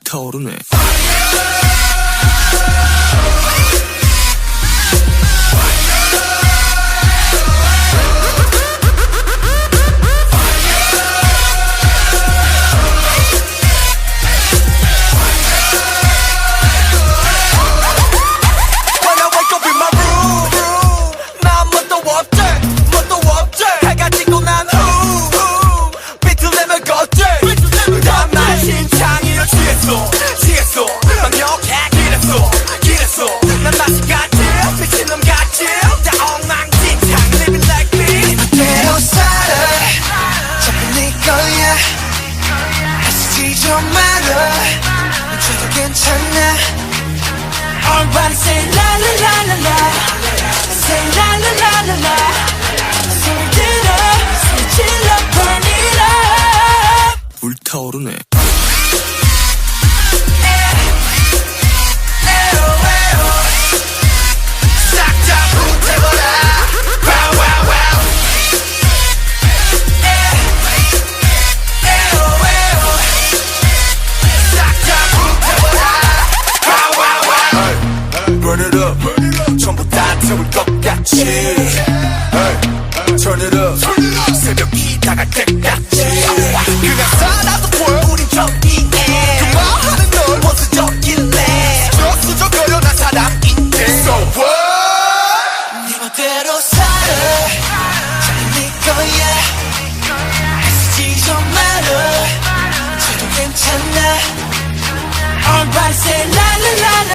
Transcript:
불타오르네. Everybody say la la la la la, say la la la la la. 소리 들어, 소리 질러, burn it up. 불타오르네. Burn it up, 전부 다 태울 것 같이. Turn it up, 새벽이 다갈 때까지. 그냥 살아도 보여 우린 저기에. 그만하는 널 원수적일래. 수적거려 난 사람인데. So what? 네 멋대로 살아, 잘네 거야. 애쓰지 좀 말아, 저도 괜찮아. Everybody say la